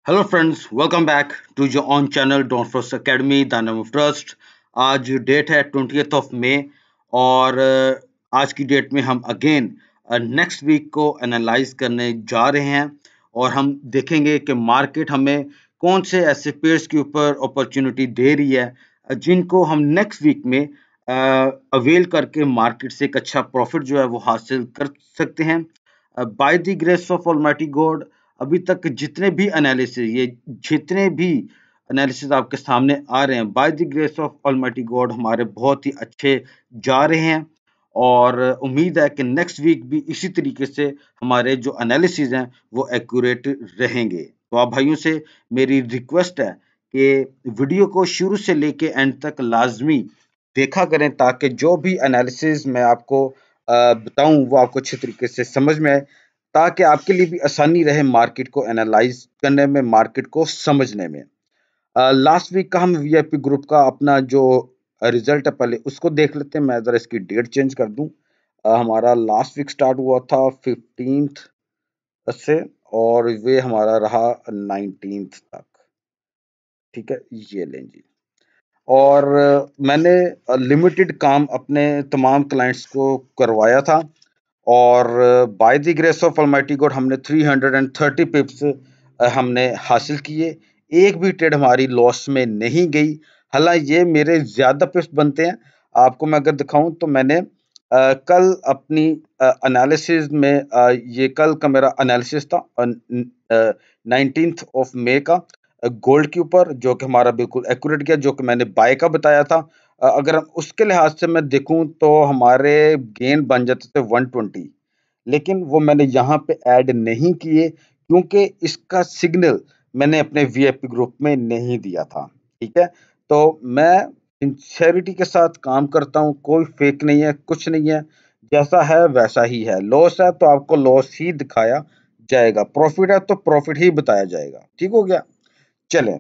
Hello friends, welcome back to your own channel Don first academy the name of trust. आज date है 20th of May और आज की date में हम अगेन नेक्स्ट वीक को एनालाइज करने जा रहे हैं और हम देखेंगे कि मार्केट हमें कौन से ऐसे पेयर्स के ऊपर अपॉर्चुनिटी दे रही है जिनको हम नेक्स्ट वीक में अवेल करके मार्केट से एक अच्छा प्रॉफिट जो है वो हासिल कर सकते हैं by the grace of almighty God. अभी तक जितने भी एनालिसिस आपके सामने आ रहे हैं by the grace of almighty God हमारे बहुत ही अच्छे जा रहे हैं और उम्मीद है कि नेक्स्ट वीक भी इसी तरीके से हमारे जो एनालिसिस हैं वो एक्यूरेट रहेंगे। तो आप भाइयों से मेरी रिक्वेस्ट है कि वीडियो को शुरू से लेके एंड तक लाजमी देखा करें ताकि जो भी एनालिसिस मैं आपको बताऊं वो आपको अच्छे तरीके से समझ में आए, ताकि आपके लिए भी आसानी रहे मार्केट को एनालाइज करने में, मार्केट को समझने में। लास्ट वीक का हम वीआईपी ग्रुप का अपना जो रिजल्ट है पहले उसको देख लेते हैं। मैं जरा इसकी डेट चेंज कर दूं। हमारा लास्ट वीक स्टार्ट हुआ था 15th से और वे हमारा रहा 19th तक। ठीक है, ये लें जी। और मैंने लिमिटेड काम अपने तमाम क्लाइंट्स को करवाया था और by the grace of almighty God हमने 330 पिप्स हमने हासिल किए। एक भी ट्रेड हमारी लॉस में नहीं गई। हालांकि ये मेरे ज़्यादा पिप्स बनते हैं। आपको मैं अगर दिखाऊं तो मैंने कल अपनी एनालिसिस में ये कल का मेरा एनालिसिस था 19th of May का गोल्ड के ऊपर, जो कि हमारा बिल्कुल एक्यूरेट गया, जो कि मैंने बाय का बताया था। अगर हम उसके लिहाज से मैं देखूं तो हमारे गेन बन जाते थे 120, लेकिन वो मैंने यहाँ पे ऐड नहीं किए क्योंकि इसका सिग्नल मैंने अपने वीआईपी ग्रुप में नहीं दिया था। ठीक है, तो मैं सिंसेरिटी के साथ काम करता हूँ, कोई फेक नहीं है, कुछ नहीं है, जैसा है वैसा ही है। लॉस है तो आपको लॉस ही दिखाया जाएगा, प्रॉफिट है तो प्रॉफिट ही बताया जाएगा। ठीक हो गया। चलें,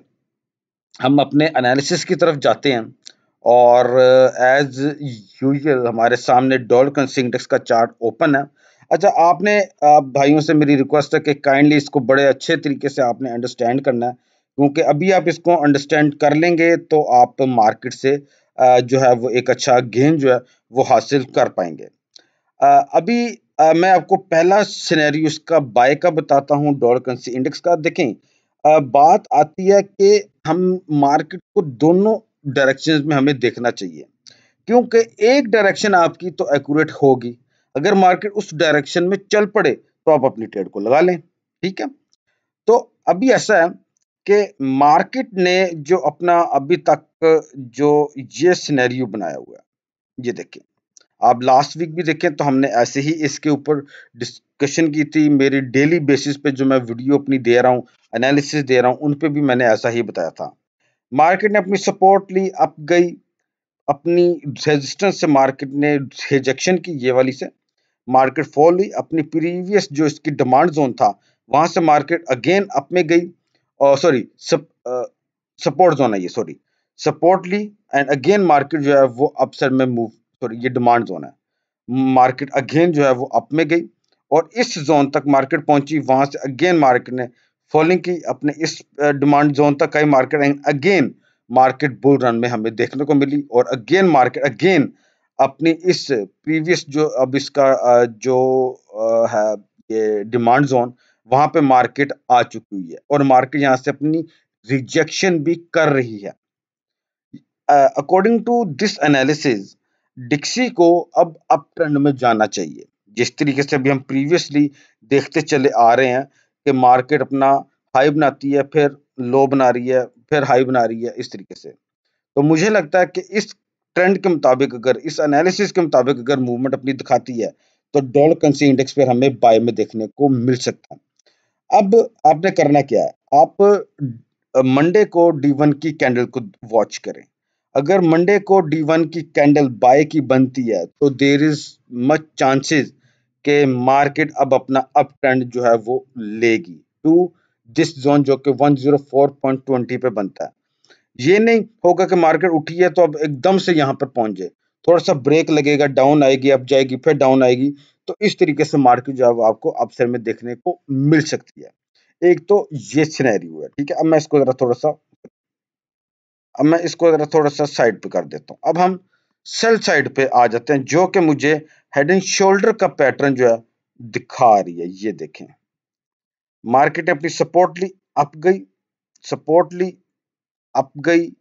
हम अपने एनालिसिस की तरफ जाते हैं और एज यूजुअल हमारे सामने डॉलर करेंसी इंडेक्स का चार्ट ओपन है। अच्छा, आप भाइयों से मेरी रिक्वेस्ट है कि काइंडली इसको बड़े अच्छे तरीके से आपने अंडरस्टैंड करना है, क्योंकि अभी आप इसको अंडरस्टैंड कर लेंगे तो आप मार्केट से जो है वो एक अच्छा गेन जो है वो हासिल कर पाएंगे। अभी मैं आपको पहला सिनेरियो इसका बाय का बताता हूँ, डॉलर करेंसी इंडेक्स का। देखें, बात आती है कि हम मार्केट को दोनों डायरेक्शंस में हमें देखना चाहिए, क्योंकि एक डायरेक्शन आपकी तो एक्यूरेट होगी। अगर मार्केट उस डायरेक्शन में चल पड़े तो आप अपनी ट्रेड को लगा लें। ठीक है, तो अभी ऐसा है कि मार्केट ने जो अपना अभी तक जो ये सिनेरियो बनाया हुआ है, ये देखें। आप लास्ट वीक भी देखें तो हमने ऐसे ही इसके ऊपर डिस्कशन की थी। मेरी डेली बेसिस पे जो मैं वीडियो अपनी दे रहा हूँ, एनालिसिस दे रहा हूँ, उन पे भी मैंने ऐसा ही बताया था। मार्केट ने अपनी सपोर्ट ली, अप गई, अपनी रेजिस्टेंस से मार्केट ने रिजेक्शन की, ये वाली से मार्केट फॉल हुई। अपनी प्रीवियस जो इसकी डिमांड जोन था वहां से मार्केट अगेन अप में गई, और सॉरी सपोर्ट जोन है ये, सॉरी सपोर्ट ली एंड अगेन मार्केट जो है वो अपसाइड में मूव, सॉरी ये डिमांड जोन है, मार्केट अगेन जो है वो अप में गई और इस जोन तक मार्केट पहुंची। वहां से अगेन मार्केट ने फॉलिंग की, अपने इस डिमांड जोन तक आई market and again market bull run में हमें देखने को मिली और अगेन मार्केट अगेन अपनी इस प्रीवियस जो अब इसका जो है ये डिमांड जोन, वहां पे मार्केट आ चुकी हुई है और मार्केट यहाँ से अपनी रिजेक्शन भी कर रही है। अकॉर्डिंग टू दिस एनालिसिस, डिक्सी को अब अप ट्रेंड में जाना चाहिए, जिस तरीके से अभी हम प्रीवियसली देखते चले आ रहे हैं कि मार्केट अपना हाई बनाती है, फिर लो बना रही है, फिर हाई बना रही है, इस तरीके से। तो मुझे लगता है कि इस ट्रेंड के मुताबिक, अगर इस एनालिसिस के मुताबिक अगर मूवमेंट अपनी दिखाती है तो डॉलर करेंसी इंडेक्स पर हमें बाय में देखने को मिल सकता है। अब आपने करना क्या है, आप मंडे को D1 की कैंडल को वॉच करें। अगर मंडे को D1 की कैंडल बाय की बनती है तो देयर इज मच चांसेस कि मार्केट अब अपना अप ट्रेंड जो है वो लेगी टू दिस जोन, जो कि 104.20 पे बनता है। ये नहीं होगा कि मार्केट उठी है तो अब एकदम से यहाँ पर पहुंच जाए, थोड़ा सा ब्रेक लगेगा, डाउन आएगी, अप जाएगी, फिर डाउन आएगी। तो इस तरीके से मार्केट जो है वो आपको अपसाइड में देखने को मिल सकती है। एक तो ये सिनेरियो है, ठीक है। अब मैं इसको जरा थोड़ा सा साइड पे कर देता हूँ। अब हम सेल साइड पे आ जाते हैं, जो कि मुझे हेड एंड शोल्डर का पैटर्न जो है दिखा रही है। ये देखें, मार्केट अपनी सपोर्ट ली, अप गई, सपोर्ट ली, अप गई।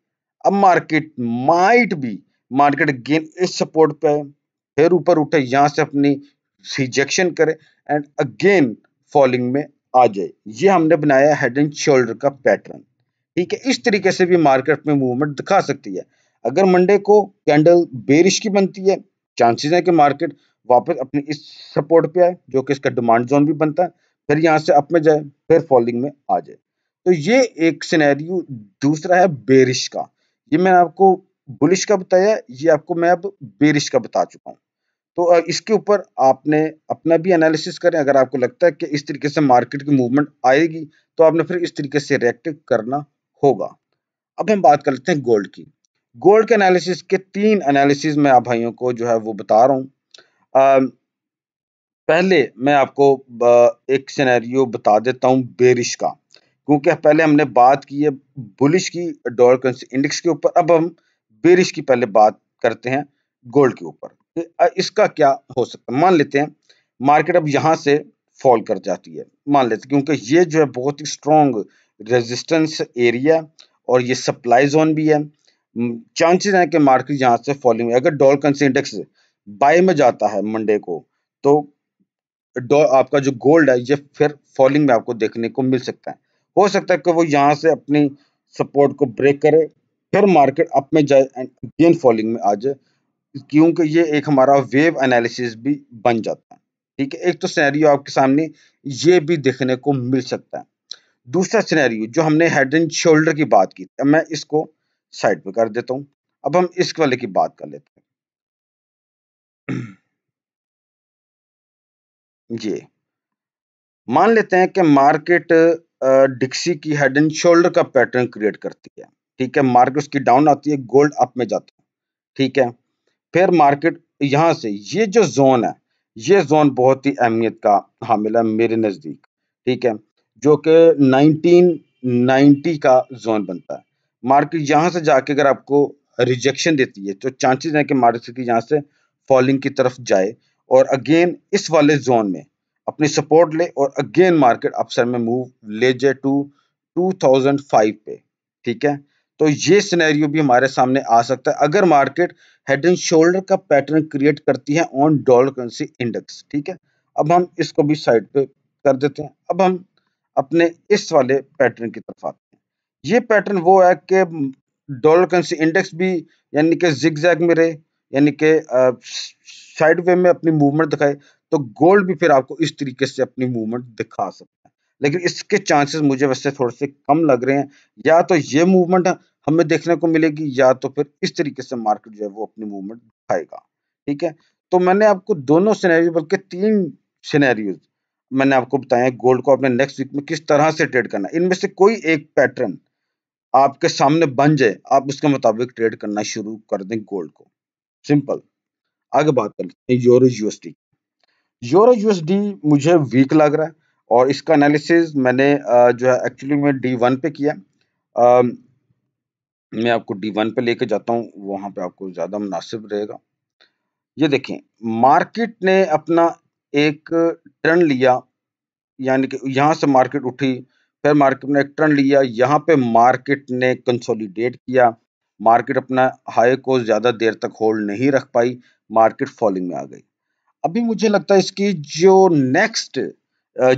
अब मार्केट अगेन इस सपोर्ट पे है, फिर ऊपर उठे, यहां से अपनी रिजेक्शन करे एंड अगेन फॉलिंग में आ जाए। ये हमने बनाया हेड एंड शोल्डर का पैटर्न, ठीक है। इस तरीके से भी मार्केट में मूवमेंट दिखा सकती है। अगर मंडे को कैंडल बेरिश की बनती है, चांसेस है कि मार्केट वापस अपनी इस सपोर्ट पे आए, जो कि इसका डिमांड जोन भी बनता है, फिर यहाँ से अप में जाए, फिर फॉलिंग में आ जाए। तो ये एक सिनेरियो। दूसरा है बेरिश का। ये मैंने आपको बुलिश का बताया, ये आपको मैं अब बेरिश का बता चुका हूँ। तो इसके ऊपर आपने अपना भी एनालिसिस करें। अगर आपको लगता है कि इस तरीके से मार्केट की मूवमेंट आएगी, तो आपने फिर इस तरीके से रिएक्ट करना होगा। अब हम बात कर लेते हैं गोल्ड की। गोल्ड के एनालिसिस के 3 एनालिसिस मैं आप भाइयों को जो है वो बता रहा हूँ। पहले मैं आपको एक सिनेरियो बता देता हूँ बेरिश का, क्योंकि पहले हमने बात की है बुलिश की डॉलर करेंसी इंडेक्स के ऊपर। अब हम बेरिश की पहले बात करते हैं गोल्ड के ऊपर कि इसका क्या हो सकता है। मान लेते हैं मार्केट अब यहाँ से फॉल कर जाती है, मान लेते हैं, क्योंकि ये जो है बहुत ही स्ट्रॉन्ग रेजिस्टेंस एरिया और ये सप्लाई जोन भी है। चांसेस हैं कि मार्केट यहाँ से फॉलिंग, अगर डॉलर करेंसी इंडेक्स बाय में जाता है मंडे को, तो आपका जो गोल्ड है ये फिर फॉलिंग में आपको देखने को मिल सकता है। हो सकता है कि वो यहाँ से अपनी सपोर्ट को ब्रेक करे, फिर मार्केट अप में जाए एंड अगेन फॉलिंग में आ जाए, क्योंकि ये एक हमारा वेव एनालिसिस भी बन जाता है, ठीक है। एक तो सिनेरियो आपके सामने ये भी देखने को मिल सकता है। दूसरा सिनेरियो जो हमने हेड एंड शोल्डर की बात की, अब मैं इसको साइड पे कर देता हूँ। अब हम इस वाले की बात कर लेते हैं। ये मान लेते हैं कि मार्केट डिक्सी की हेड एंड शोल्डर का पैटर्न क्रिएट करती है, ठीक है। मार्केट उसकी डाउन आती है, गोल्ड अप में जाता है, ठीक है। फिर मार्केट यहाँ से ये जो जोन है, ये जोन बहुत ही अहमियत का हामिल है मेरे नज़दीक, ठीक है, जो कि 1990 का जोन बनता है। मार्केट यहाँ से जाके अगर आपको रिजेक्शन देती है, तो चांसेस है कि मार्केट की यहाँ से फॉलिंग की तरफ जाए और अगेन इस वाले जोन में अपनी सपोर्ट ले और अगेन मार्केट अपसाइड में मूव ले जाए टू 2005 पे, ठीक है। तो ये सिनेरियो भी हमारे सामने आ सकता है अगर मार्केट हेड एंड शोल्डर का पैटर्न क्रिएट करती है ऑन डॉलर करेंसी इंडेक्स, ठीक है। अब हम इसको भी साइड पे कर देते हैं। अब हम अपने इस वाले पैटर्न की तरफ आते हैं। ये पैटर्न वो है कि डॉलर करेंसी इंडेक्स भी यानी कि जिगजैग में रहे, यानी कि साइड वे में अपनी मूवमेंट दिखाए, तो गोल्ड भी फिर आपको इस तरीके से अपनी मूवमेंट दिखा सकता है। लेकिन इसके चांसेस मुझे वैसे थोड़े से कम लग रहे हैं। या तो ये मूवमेंट हमें देखने को मिलेगी, या तो फिर इस तरीके से मार्केट जो है वो अपनी मूवमेंट दिखाएगा, ठीक है। तो मैंने आपको दोनों सिनेरियो, बल्कि 3 सिनेरियोज मैंने आपको बताया गोल्ड को अपने नेक्स्ट वीक में किस तरह से ट्रेड करना है। इनमें से कोई एक पैटर्न आपके सामने बन जाए, आप उसके मुताबिक ट्रेड करना शुरू कर दें गोल्ड को, सिंपल। आगे बात कर लेते हैं यूरो यूएसडी। यूरो यूएसडी मुझे वीक लग रहा है और इसका एनालिसिस मैंने जो है एक्चुअली में D1 पे किया। अ, मैं आपको D1 पे लेके जाता हूँ, वहां पे आपको ज्यादा मुनासिब रहेगा। ये देखें, मार्केट ने अपना एक टर्न लिया, यानी कि यहाँ से मार्केट उठी, फिर मार्केट ने एक टर्न लिया, यहाँ पे मार्केट ने कंसोलिडेट किया, मार्केट अपना हाई को ज्यादा देर तक होल्ड नहीं रख पाई, मार्केट फॉलिंग में आ गई। अभी मुझे लगता है इसकी जो नेक्स्ट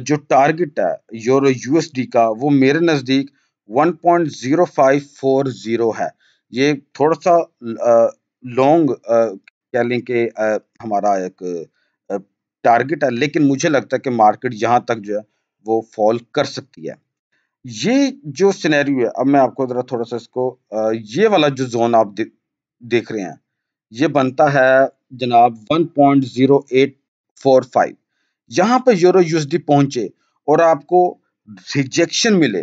जो टारगेट है यूरो यूएसडी का, वो मेरे नज़दीक 1.0540 है। ये थोड़ा सा लॉन्ग कह लें कि हमारा एक टारगेट है, लेकिन मुझे लगता है कि मार्केट यहाँ तक जो है वो फॉल कर सकती है। ये जो सिनेरियो है, अब मैं आपको जरा थोड़ा सा इसको ये वाला जो जोन आप देख रहे हैं, ये बनता है जनाब 1.0845। यहाँ पे यूरो यूएसडी पहुंचे और आपको रिजेक्शन मिले,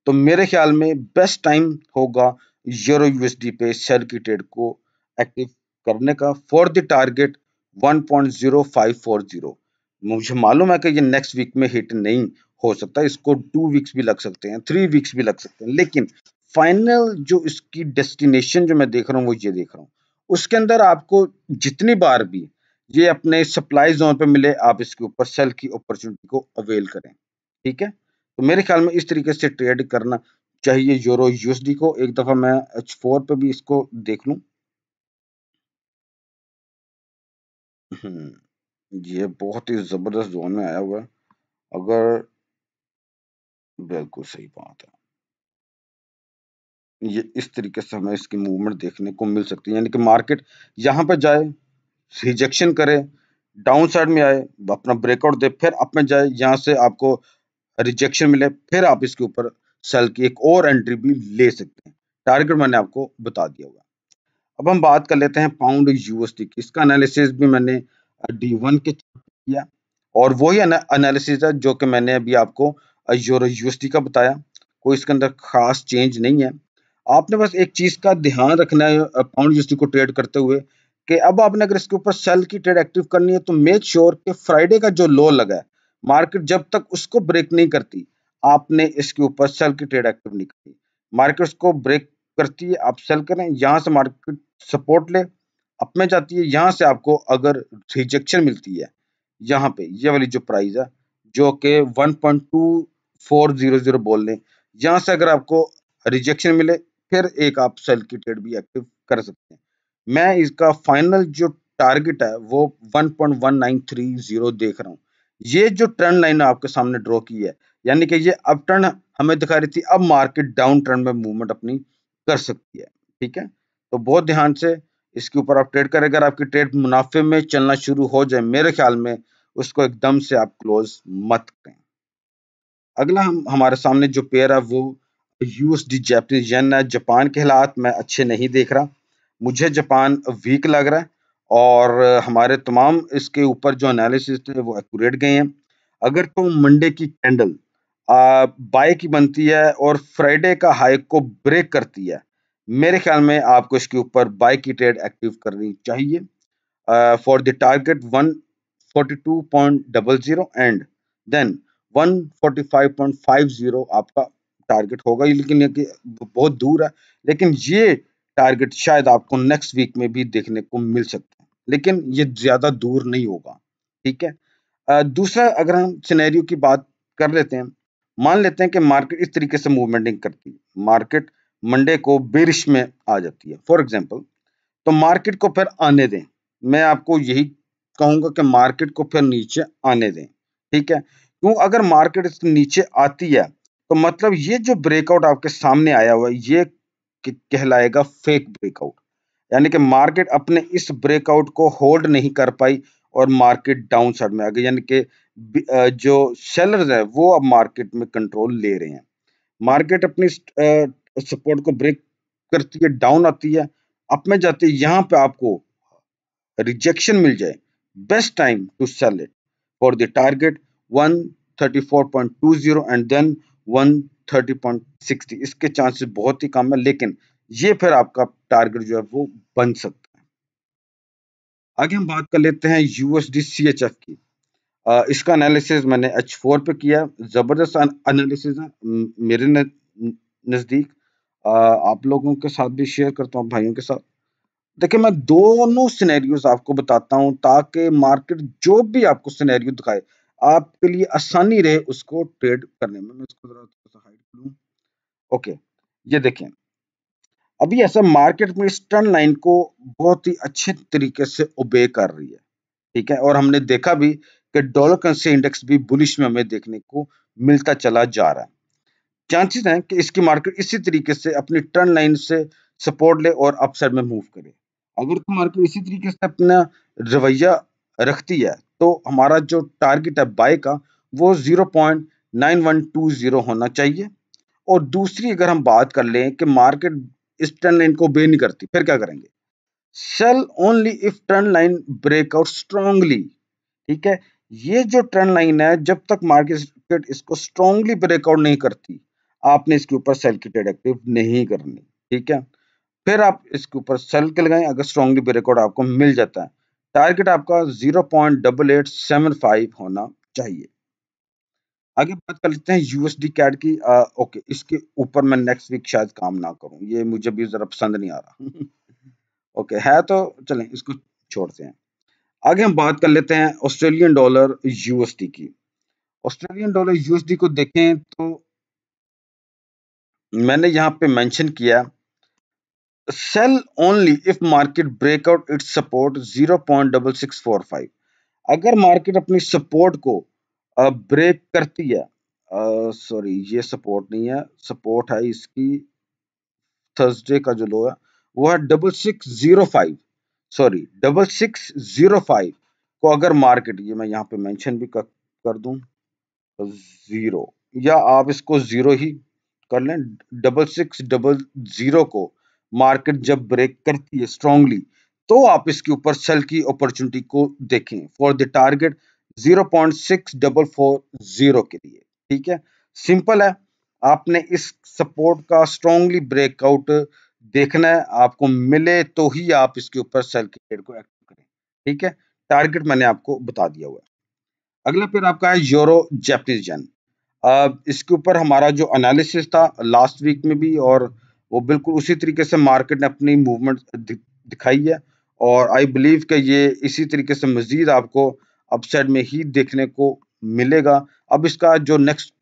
तो मेरे ख्याल में बेस्ट टाइम होगा यूरो यूएसडी पे शेयर की ट्रेड को एक्टिव करने का फॉर द टारगेट 1.0540। मुझे मालूम है कि ये नेक्स्ट वीक में हिट नहीं हो सकता है, इसको 2 वीक्स भी लग सकते हैं, 3 वीक्स भी लग सकते हैं, लेकिन फाइनल जो इसकी डेस्टिनेशन जो मैं देख रहा हूँ वो ये देख रहा हूँ। उसके अंदर आपको जितनी बार भी ये अपने सप्लाई जोन पे मिले, आप इसके ऊपर सेल की अपॉर्चुनिटी को अवेल करें। ठीक है, तो मेरे ख्याल में इस तरीके से ट्रेड करना चाहिए यूरो यूएसडी को। एक दफा मैं H4 पे भी इसको देख लूं। ये बहुत ही जबरदस्त जोन में आया हुआ है। अगर बिल्कुल सही बात है, ये इस तरीके से हमें इसकी मूवमेंट देखने को मिल सकती है, यानी कि मार्केट यहाँ पे जाए, रिजेक्शन करे, डाउन साइड में आए, अपना ब्रेकआउट दे, फिर अप में जाए, यहाँ से आपको रिजेक्शन मिले, फिर आप इसके ऊपर सेल की एक और एंट्री भी ले सकते हैं। टारगेट मैंने आपको बता दिया हुआ। अब हम बात कर लेते हैं पाउंड यूएसडी की। इसका एनालिसिस भी मैंने D1 के चार्ट पे किया, और वही एनालिसिस है जो कि मैंने अभी आपको यूरो यूएसडी का बताया। कोई इसके अंदर खास चेंज नहीं है। आपने बस एक चीज का ध्यान रखना है पाउंड यूएसडी को ट्रेड करते हुए, कि अब आपने अगर इसके ऊपर सेल की ट्रेड एक्टिव करनी है तो मेक श्योर कि फ्राइडे का जो लो लगा है, मार्केट जब तक उसको ब्रेक नहीं करती, आपने इसके ऊपर सेल की ट्रेड एक्टिव नहीं करनी। मार्केट उसको ब्रेक करती है, आप सेल करें, यहाँ से मार्केट सपोर्ट ले, अप में जाती है, यहाँ से आपको अगर रिजेक्शन मिलती है, यहाँ पे ये वाली जो प्राइस है जो कि 1.2400 बोल लें, यहाँ से अगर आपको रिजेक्शन मिले, फिर एक आप सेल की ट्रेड भी एक्टिव कर सकते हैं। मैं इसका फाइनल जो टारगेट है वो 1.1930 देख रहा हूँ। ये जो ट्रेंड लाइन आपके सामने ड्रॉ की है, यानी कि ये अप ट्रेंड हमें दिखा रही थी, अब मार्केट डाउन ट्रेंड में मूवमेंट अपनी कर सकती है। ठीक है, तो बहुत ध्यान से इसके ऊपर आप ट्रेड करें। अगर आपकी ट्रेड मुनाफे में चलना शुरू हो जाए, मेरे ख्याल में उसको एकदम से आप क्लोज मत करें। अगला हमारे सामने जो पेयर है वो यूएसडी जापानीज येन है। जापान के हालात मैं अच्छे नहीं देख रहा, मुझे जापान वीक लग रहा है, और हमारे तमाम इसके ऊपर जो एनालिसिस थे वो एक्यूरेट गए हैं। अगर तो मंडे की कैंडल बाय की बनती है और फ्राइडे का हाई को ब्रेक करती है, मेरे ख्याल में आपको इसके ऊपर बाय की ट्रेड एक्टिव करनी चाहिए for the target 142.00 and then 145.50 आपका टारगेट होगा। लेकिन ये बहुत दूर है, लेकिन ये टारगेट शायद आपको नेक्स्ट वीक में भी देखने को मिल सकता है, लेकिन ये ज्यादा दूर नहीं होगा। ठीक है, दूसरा अगर हम सिनेरियो की बात कर लेते हैं, मान लेते हैं कि मार्केट इस तरीके से मूवमेंट नहीं करती, मार्केट मंडे को बेरिश में आ जाती है फॉर एग्जांपल, तो मार्केट को फिर आने दें। मैं आपको यही कहूंगा कि मार्केट को फिर नीचे आने दें। ठीक है, क्यों? अगर मार्केट इसके नीचे आती है तो मतलब ये जो ब्रेकआउट आपके सामने आया हुआ है ये कहलाएगा फेक ब्रेकआउट, यानी कि मार्केट अपने इस ब्रेकआउट को होल्ड नहीं कर पाई और मार्केट डाउन साइड में आ गई, यानी कि जो सेलर्स है वो अब मार्केट में कंट्रोल ले रहे हैं। मार्केट अपनी सपोर्ट को ब्रेक करती है, डाउन आती है, अप में जाती है, यहाँ पे आपको रिजेक्शन मिल जाए, best time to sell it for the target 134.20 and then 130.60। इसके चांसेस बहुत ही कम है, लेकिन ये फिर आपका टारगेट जो है वो बन सकता है। आगे हम बात कर लेते हैं यूएसडी सीएचएफ की। इसका एनालिसिस मैंने H4 पे किया, जबरदस्त एनालिसिस है मेरे नजदीक। आप लोगों के साथ भी शेयर करता हूँ, भाइयों के साथ। देखिए, मैं दोनों सिनेरियोज आपको बताता हूँ ताकि मार्केट जो भी आपको सिनेरियो दिखाए आपके लिए आसानी रहे उसको ट्रेड करने में। मैं इसको जरा थोड़ा सा हाइड करूँ। ओके, ये देखें, अभी ऐसा मार्केट में इस ट्रेंड लाइन को बहुत ही अच्छे तरीके से ओबे कर रही है। ठीक है, और हमने देखा भी कि डॉलर करेंसी इंडेक्स भी बुलिश में हमें देखने को मिलता चला जा रहा है। चांसेस हैं कि इसकी मार्केट इसी तरीके से अपनी ट्रेंड लाइन से सपोर्ट ले और अपसाइड में मूव करे। अगर तो मार्केट इसी तरीके से अपना रवैया रखती है तो हमारा जो टारगेट है बाय का वो 0.9120 होना चाहिए। और दूसरी अगर हम बात कर लें कि मार्केट इस ट्रेंड लाइन को बे नहीं करती, फिर क्या करेंगे? Sell only if trend line breakout strongly. ठीक है, ये जो ट्रेंड लाइन है जब तक मार्केट इसको स्ट्रांगली ब्रेकआउट नहीं करती, आपने इसके ऊपर सेल की ट्रेड एक्टिव नहीं करनी। ठीक है, फिर आप इसके ऊपर सेल के लगाएं, अगर स्ट्रांगली ब्रेकआउट आपको मिल जाता है, टारगेट आपका 0.8875 होना चाहिए। आगे बात कर लेते हैं यूएसडी कैड की। ओके, इसके ऊपर मैं नेक्स्ट वीक शायद काम ना करूं, ये मुझे भी जरा पसंद नहीं आ रहा। ओके है तो चलें, इसको छोड़ते हैं। आगे हम बात कर लेते हैं ऑस्ट्रेलियन डॉलर यूएसडी की। ऑस्ट्रेलियन डॉलर यूएसडी को देखें तो मैंने यहाँ पे मेंशन किया, sell only if market breakout its support 0.6645। अगर मार्केट अपनी सपोर्ट को ब्रेक करती है, सॉरी ये सपोर्ट नहीं है, सपोर्ट है इसकी थर्सडे का जो लो है वो है 6605, सॉरी 6605 को अगर मार्केट, ये मैं यहाँ पे मेंशन भी कर दूं, जीरो, या आप इसको जीरो ही कर लें, 6600 को मार्केट जब ब्रेक करती है स्ट्रांगली, तो आप इसके ऊपर सेल की अपॉर्चुनिटी को देखें फॉर द टारगेट 0.6440 के लिए। ठीक है, सिंपल है, आपने इस सपोर्ट का स्ट्रांगली ब्रेकआउट देखना है, आपको मिले तो ही आप इसके ऊपर सेल की ट्रेड को एक्टिव करें। ठीक है, टारगेट मैंने आपको बता दिया हुआ है। अगला फिर आपका है यूरो जैपनीज येन। इसके ऊपर हमारा जो एनालिसिस था लास्ट वीक में भी, और वो बिल्कुल उसी तरीके से मार्केट ने अपनी मूवमेंट दिखाई है, और आई बिलीव कि ये इसी तरीके से मजीद आपको अपसाइड में ही देखने को मिलेगा। अब इसका जो नेक्स्ट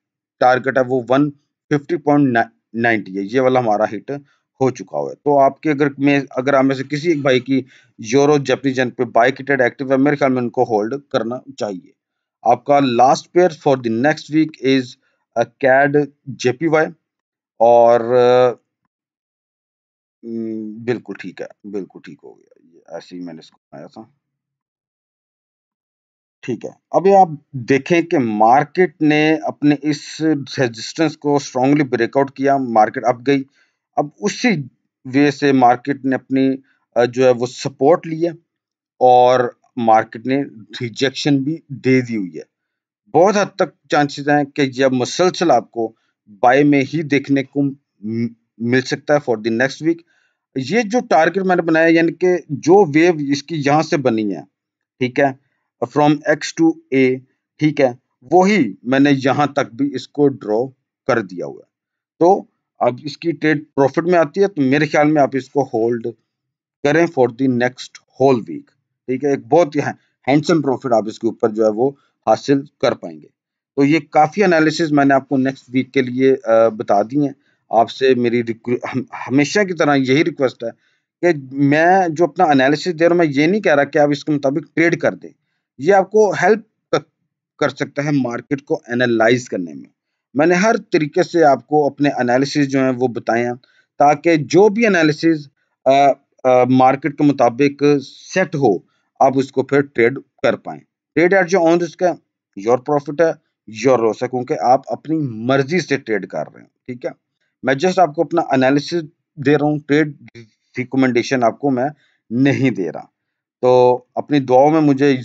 टारगेट है वो 150.90 है, ये वाला हमारा हिट हो चुका हुआ है। तो आपके अगर आप में से किसी एक भाई की यूरो जैपनीज येन पे बाय की ट्रेड एक्टिव है, मेरे ख्याल में उनको होल्ड करना चाहिए। आपका last pair for the next week is CAD JPY, और बिल्कुल ठीक है, बिल्कुल ठीक हो गया, ये ऐसे ही मैंने इसको बनाया था। ठीक है, अभी आप देखें कि मार्केट ने अपने इस रेजिस्टेंस को स्ट्रांगली ब्रेकआउट किया, मार्केट अप गई। अब उसी वे से मार्केट ने अपनी जो है वो सपोर्ट लिया, और मार्केट ने रिजेक्शन भी दे दी हुई है। बहुत हद तक चांसेस हैं कि जब मुसलसल आपको बाय में ही देखने को मिल सकता है फॉर द नेक्स्ट वीक। ये जो टारगेट मैंने बनाया, यानी कि जो वेव इसकी यहाँ से बनी है, ठीक है, फ्रॉम एक्स टू ए, ठीक है, वही मैंने यहाँ तक भी इसको ड्रॉ कर दिया हुआ है। तो अब इसकी ट्रेड प्रॉफिट में आती है, तो मेरे ख्याल में आप इसको होल्ड करें for the next whole week. ठीक है, एक बहुत ही हैंडसम प्रॉफिट आप इसके ऊपर जो है वो हासिल कर पाएंगे। तो ये काफ़ी एनालिसिस मैंने आपको नेक्स्ट वीक के लिए बता दी हैं। आपसे मेरी हमेशा की तरह यही रिक्वेस्ट है कि मैं जो अपना एनालिसिस दे रहा हूँ, मैं ये नहीं कह रहा कि आप इसके मुताबिक ट्रेड कर दें। ये आपको हेल्प कर सकता है मार्केट को एनालाइज करने में। मैंने हर तरीके से आपको अपने एनालिसिस जो हैं वो बताए हैं, ताकि जो भी एनालिसिस मार्केट के मुताबिक सेट हो, आप उसको फिर ट्रेड कर पाएं। Trade at your own risk है, योर प्रॉफिट है, योर लॉस है, क्योंकि आप अपनी मर्जी से ट्रेड कर रहे हैं। ठीक है, मैं जस्ट आपको अपना एनालिसिस दे रहा हूँ, ट्रेड रिकमेंडेशन आपको मैं नहीं दे रहा। तो अपनी दुआओं में मुझे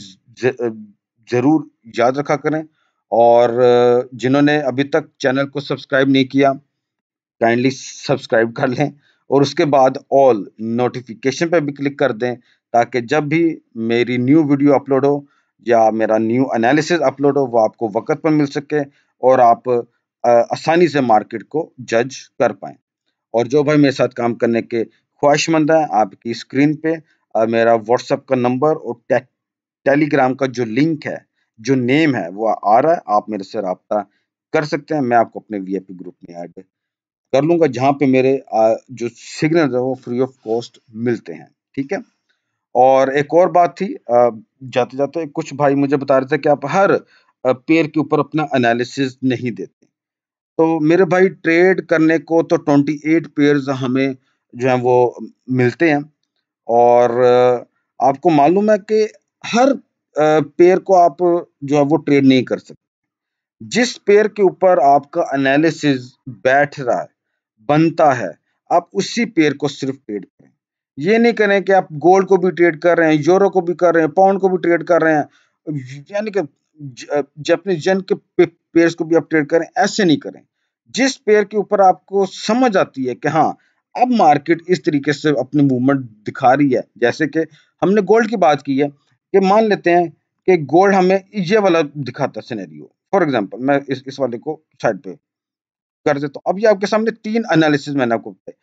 जरूर याद रखा करें, और जिन्होंने अभी तक चैनल को सब्सक्राइब नहीं किया, काइंडली सब्सक्राइब कर लें, और उसके बाद ऑल नोटिफिकेशन पे भी क्लिक कर दें, ताकि जब भी मेरी न्यू वीडियो अपलोड हो या मेरा न्यू एनालिसिस अपलोड हो, वो आपको वक्त पर मिल सके, और आप आसानी से मार्केट को जज कर पाएं। और जो भाई मेरे साथ काम करने के ख्वाहिशमंद है, आपकी स्क्रीन पे मेरा व्हाट्सएप का नंबर और टेलीग्राम का जो लिंक है, जो नेम है, वो आ रहा है, आप मेरे से रब्ता कर सकते हैं। मैं आपको अपने वीआईपी ग्रुप में ऐड कर लूंगा, जहाँ पे मेरे जो सिग्नल है वो फ्री ऑफ कॉस्ट मिलते हैं। ठीक है, और एक और बात थी, जाते जाते कुछ भाई मुझे बता रहे थे कि आप हर पेयर के ऊपर अपना एनालिसिस नहीं देते। तो मेरे भाई, ट्रेड करने को तो 28 पेयर्स हमें जो है वो मिलते हैं, और आपको मालूम है कि हर पेयर को आप जो है वो ट्रेड नहीं कर सकते। जिस पेयर के ऊपर आपका एनालिसिस बैठ रहा है, बनता है, आप उसी पेयर को सिर्फ ट्रेड करें। ये नहीं करें कि आप गोल्ड को भी ट्रेड कर रहे हैं, यूरो को भी कर रहे हैं, पाउंड को भी ट्रेड कर रहे हैं, यानी कि जापानीज येन के पेयर्स को भी आप ट्रेड करें, ऐसे नहीं करें। जिस पेयर के ऊपर आपको समझ आती है कि हाँ, अब मार्केट इस तरीके से अपनी मूवमेंट दिखा रही है, जैसे कि हमने गोल्ड की बात की है, कि मान लेते हैं कि गोल्ड हमें ये वाला दिखाता सिनेरियो फॉर एग्जांपल मैं इस वाले को साइड पे कर देता हूँ। अब ये आपके सामने 3 एनालिसिस मैंने आपको बताए।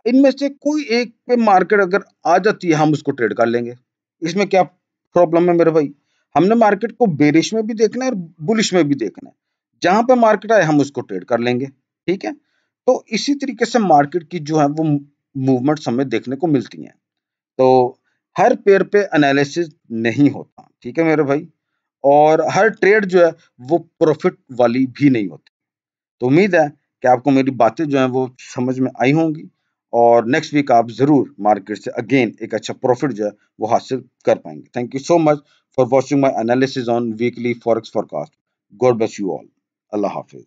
इनमें से कोई एक पे मार्केट अगर आ जाती है, हम उसको ट्रेड कर लेंगे। इसमें क्या प्रॉब्लम है मेरे भाई? हमने मार्केट को बेरिश में भी देखना है और बुलिश में भी देखना है। जहाँ पे मार्केट आए हम उसको ट्रेड कर लेंगे, ठीक है? तो इसी तरीके से मार्केट की जो है वो मूवमेंट्स हमें देखने को मिलती हैं। तो हर पेयर पे एनालिसिस नहीं होता, ठीक है मेरे भाई? और हर ट्रेड जो है वो प्रॉफिट वाली भी नहीं होती। तो उम्मीद है कि आपको मेरी बातें जो हैं वो समझ में आई होंगी और नेक्स्ट वीक आप ज़रूर मार्केट से अगेन एक अच्छा प्रॉफिट जो है वो हासिल कर पाएंगे। Thank you so much for watching my analysis on weekly forex forecast. God bless you all. Allah Hafiz.